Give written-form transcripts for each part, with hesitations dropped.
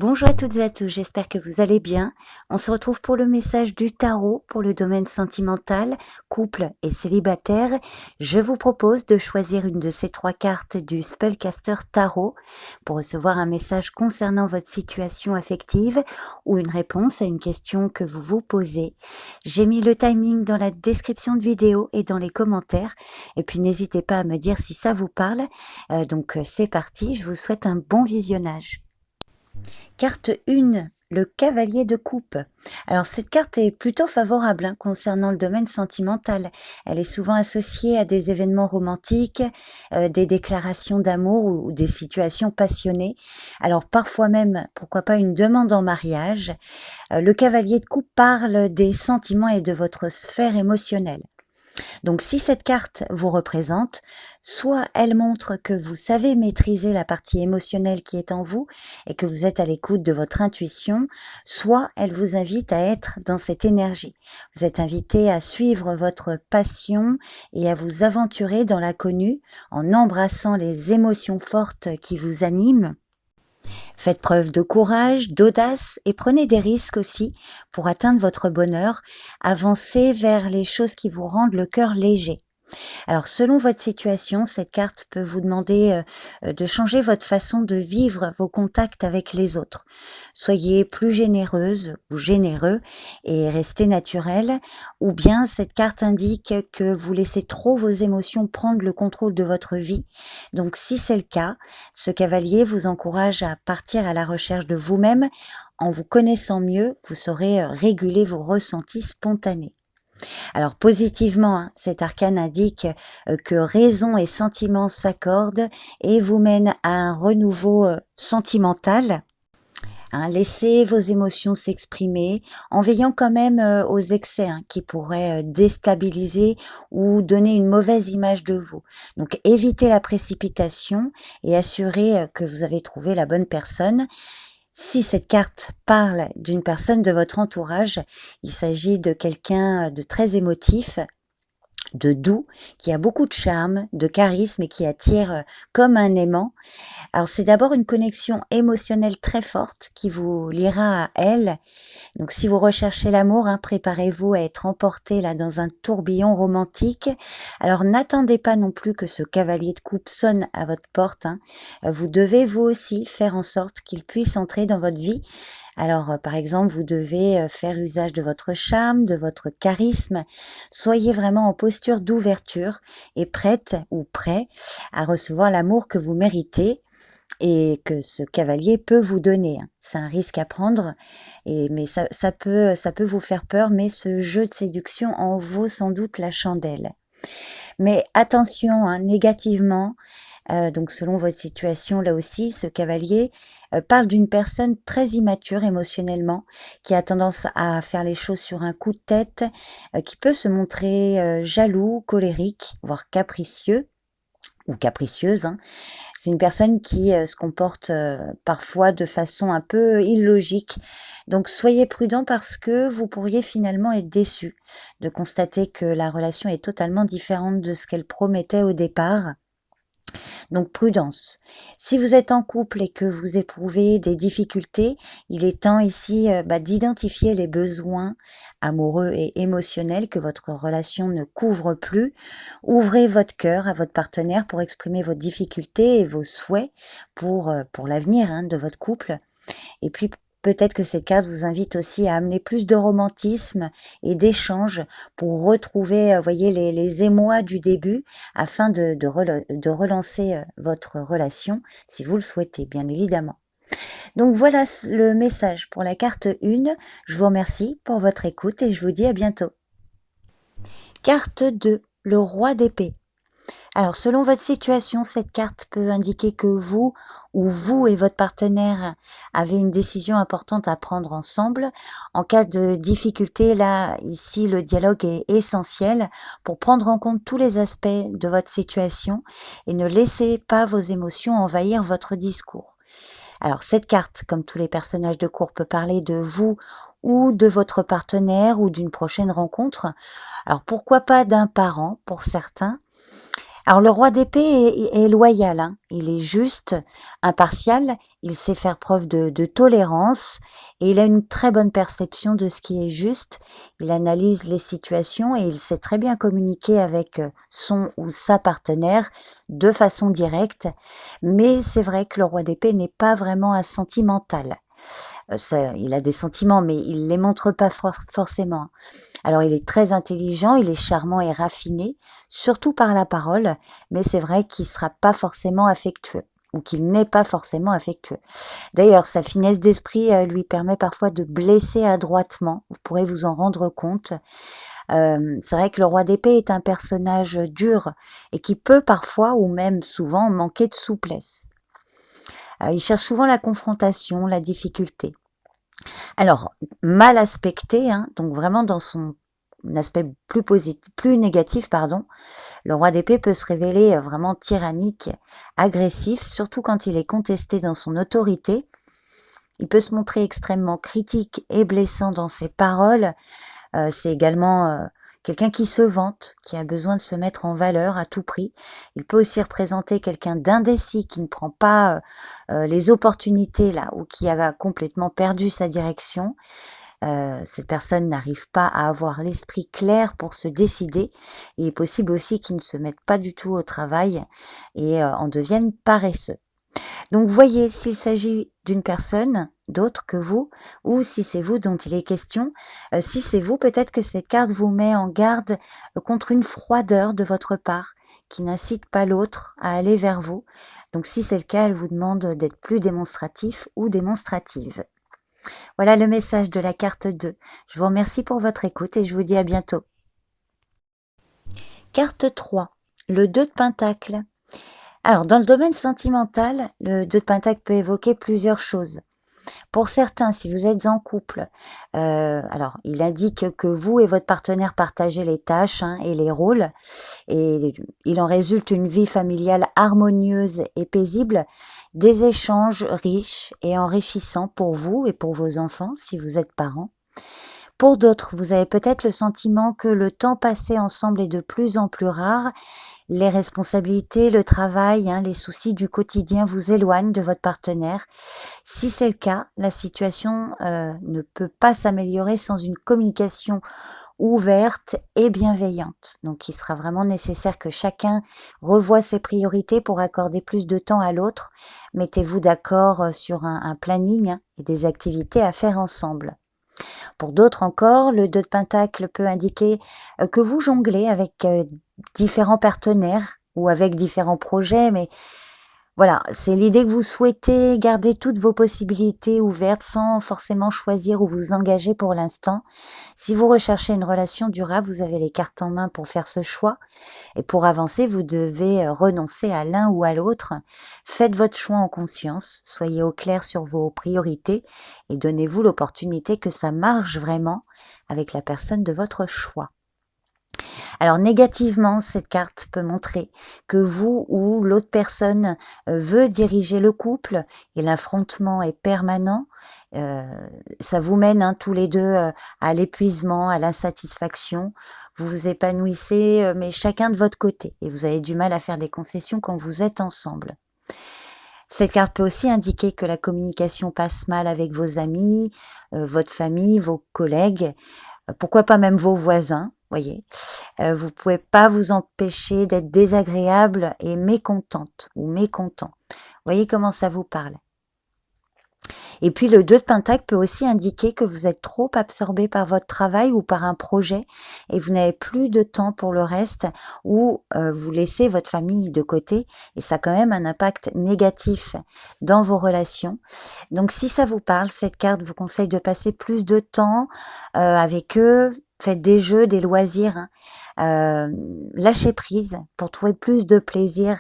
Bonjour à toutes et à tous, j'espère que vous allez bien. On se retrouve pour le message du tarot pour le domaine sentimental, couple et célibataire. Je vous propose de choisir une de ces 3 cartes du Spellcaster Tarot pour recevoir un message concernant votre situation affective ou une réponse à une question que vous vous posez. J'ai mis le timing dans la description de vidéo et dans les commentaires. Et puis n'hésitez pas à me dire si ça vous parle. Donc c'est parti, je vous souhaite un bon visionnage. Carte 1, le cavalier de coupe. Alors cette carte est plutôt favorable concernant le domaine sentimental. Elle est souvent associée à des événements romantiques, des déclarations d'amour ou des situations passionnées. Alors parfois même, pourquoi pas une demande en mariage. Le cavalier de coupe parle des sentiments et de votre sphère émotionnelle. Donc si cette carte vous représente, soit elle montre que vous savez maîtriser la partie émotionnelle qui est en vous et que vous êtes à l'écoute de votre intuition, soit elle vous invite à être dans cette énergie. Vous êtes invité à suivre votre passion et à vous aventurer dans l'inconnu en embrassant les émotions fortes qui vous animent. Faites preuve de courage, d'audace et prenez des risques aussi pour atteindre votre bonheur. Avancez vers les choses qui vous rendent le cœur léger. Alors selon votre situation, cette carte peut vous demander de changer votre façon de vivre vos contacts avec les autres. Soyez plus généreuse ou généreux et restez naturel, ou bien cette carte indique que vous laissez trop vos émotions prendre le contrôle de votre vie. Donc si c'est le cas, ce cavalier vous encourage à partir à la recherche de vous-même. En vous connaissant mieux, vous saurez réguler vos ressentis spontanés. Alors positivement, cet arcane indique que raison et sentiment s'accordent et vous mène à un renouveau sentimental. Laissez vos émotions s'exprimer en veillant quand même aux excès qui pourraient déstabiliser ou donner une mauvaise image de vous. Donc évitez la précipitation et assurez que vous avez trouvé la bonne personne. Si cette carte parle d'une personne de votre entourage, il s'agit de quelqu'un de très émotif, de doux, qui a beaucoup de charme, de charisme et qui attire comme un aimant. Alors c'est d'abord une connexion émotionnelle très forte qui vous liera à elle. Donc si vous recherchez l'amour, préparez-vous à être emporté là dans un tourbillon romantique. Alors n'attendez pas non plus que ce cavalier de coupe sonne à votre porte. Vous devez vous aussi faire en sorte qu'il puisse entrer dans votre vie. Alors par exemple, vous devez faire usage de votre charme, de votre charisme. Soyez vraiment en posture d'ouverture et prête ou prêt à recevoir l'amour que vous méritez et que ce cavalier peut vous donner. C'est un risque à prendre, mais ça peut vous faire peur, mais ce jeu de séduction en vaut sans doute la chandelle. Mais attention, négativement, donc selon votre situation, là aussi, ce cavalier parle d'une personne très immature émotionnellement, qui a tendance à faire les choses sur un coup de tête, qui peut se montrer jaloux, colérique, voire capricieux ou capricieuse. C'est une personne qui se comporte parfois de façon un peu illogique. Donc soyez prudent parce que vous pourriez finalement être déçu de constater que la relation est totalement différente de ce qu'elle promettait au départ. Donc prudence. Si vous êtes en couple et que vous éprouvez des difficultés, il est temps ici d'identifier les besoins amoureux et émotionnels que votre relation ne couvre plus. Ouvrez votre cœur à votre partenaire pour exprimer vos difficultés et vos souhaits pour l'avenir de votre couple. Et puis peut-être que cette carte vous invite aussi à amener plus de romantisme et d'échange pour retrouver, voyez, les émois du début afin de relancer votre relation, si vous le souhaitez, bien évidemment. Donc voilà le message pour la carte 1. Je vous remercie pour votre écoute et je vous dis à bientôt. Carte 2, le roi d'épée. Alors, selon votre situation, cette carte peut indiquer que vous et votre partenaire avez une décision importante à prendre ensemble. En cas de difficulté, là, ici, le dialogue est essentiel pour prendre en compte tous les aspects de votre situation et ne laissez pas vos émotions envahir votre discours. Alors, cette carte, comme tous les personnages de cour, peut parler de vous ou de votre partenaire ou d'une prochaine rencontre. Alors, pourquoi pas d'un parent pour certains. Alors le roi d'épée est loyal, hein. Il est juste, impartial, il sait faire preuve de tolérance et il a une très bonne perception de ce qui est juste. Il analyse les situations et il sait très bien communiquer avec son ou sa partenaire de façon directe. Mais c'est vrai que le roi d'épée n'est pas vraiment un sentimental. Il a des sentiments, mais il les montre pas forcément. Alors il est très intelligent, il est charmant et raffiné, surtout par la parole, mais c'est vrai qu'il sera pas forcément affectueux ou qu'il n'est pas forcément affectueux. D'ailleurs, sa finesse d'esprit lui permet parfois de blesser adroitement, vous pourrez vous en rendre compte. C'est vrai que le roi d'épée est un personnage dur et qui peut parfois ou même souvent manquer de souplesse. Il cherche souvent la confrontation, la difficulté. Alors, mal aspecté, hein, donc vraiment dans son aspect plus négatif, pardon, le roi d'épée peut se révéler vraiment tyrannique, agressif, surtout quand il est contesté dans son autorité. Il peut se montrer extrêmement critique et blessant dans ses paroles. C'est également quelqu'un qui se vante, qui a besoin de se mettre en valeur à tout prix. Il peut aussi représenter quelqu'un d'indécis qui ne prend pas les opportunités là ou qui a complètement perdu sa direction. Cette personne n'arrive pas à avoir l'esprit clair pour se décider. Il est possible aussi qu'il ne se mette pas du tout au travail et en devienne paresseux. Donc voyez s'il s'agit d'une personne d'autre que vous, ou si c'est vous dont il est question. Si c'est vous, peut-être que cette carte vous met en garde contre une froideur de votre part qui n'incite pas l'autre à aller vers vous. Donc si c'est le cas, elle vous demande d'être plus démonstratif ou démonstrative. Voilà le message de la carte 2. Je vous remercie pour votre écoute et je vous dis à bientôt. Carte 3, le 2 de Pentacle. Alors, dans le domaine sentimental, le 2 de Pentacle peut évoquer plusieurs choses. Pour certains, si vous êtes en couple, alors il indique que vous et votre partenaire partagez les tâches et les rôles, et il en résulte une vie familiale harmonieuse et paisible, des échanges riches et enrichissants pour vous et pour vos enfants, si vous êtes parents. Pour d'autres, vous avez peut-être le sentiment que le temps passé ensemble est de plus en plus rare. Les responsabilités, le travail, les soucis du quotidien vous éloignent de votre partenaire. Si c'est le cas, la situation ne peut pas s'améliorer sans une communication ouverte et bienveillante. Donc il sera vraiment nécessaire que chacun revoie ses priorités pour accorder plus de temps à l'autre. Mettez-vous d'accord sur un planning et des activités à faire ensemble. Pour d'autres encore, le 2 de Pentacle peut indiquer que vous jonglez avec différents partenaires ou avec différents projets, mais voilà, c'est l'idée que vous souhaitez garder toutes vos possibilités ouvertes sans forcément choisir ou vous engager pour l'instant. Si vous recherchez une relation durable, vous avez les cartes en main pour faire ce choix. Et pour avancer, vous devez renoncer à l'un ou à l'autre. Faites votre choix en conscience, soyez au clair sur vos priorités et donnez-vous l'opportunité que ça marche vraiment avec la personne de votre choix. Alors négativement, cette carte peut montrer que vous ou l'autre personne veut diriger le couple et l'affrontement est permanent. Ça vous mène tous les deux à l'épuisement, à l'insatisfaction. Vous vous épanouissez, mais chacun de votre côté. Et vous avez du mal à faire des concessions quand vous êtes ensemble. Cette carte peut aussi indiquer que la communication passe mal avec vos amis, votre famille, vos collègues, pourquoi pas même vos voisins. Voyez, vous pouvez pas vous empêcher d'être désagréable et mécontente ou mécontent. Voyez comment ça vous parle. Et puis le 2 de Pentacle peut aussi indiquer que vous êtes trop absorbé par votre travail ou par un projet et vous n'avez plus de temps pour le reste ou vous laissez votre famille de côté et ça a quand même un impact négatif dans vos relations. Donc si ça vous parle, cette carte vous conseille de passer plus de temps avec eux. Faites des jeux, des loisirs, lâchez prise pour trouver plus de plaisir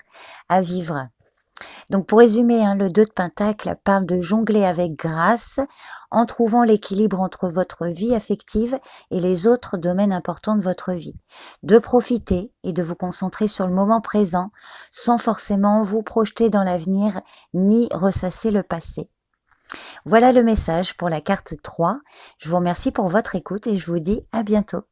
à vivre. Donc pour résumer, le 2 de Pentacle parle de jongler avec grâce en trouvant l'équilibre entre votre vie affective et les autres domaines importants de votre vie. De profiter et de vous concentrer sur le moment présent sans forcément vous projeter dans l'avenir ni ressasser le passé. Voilà le message pour la carte 3. Je vous remercie pour votre écoute et je vous dis à bientôt.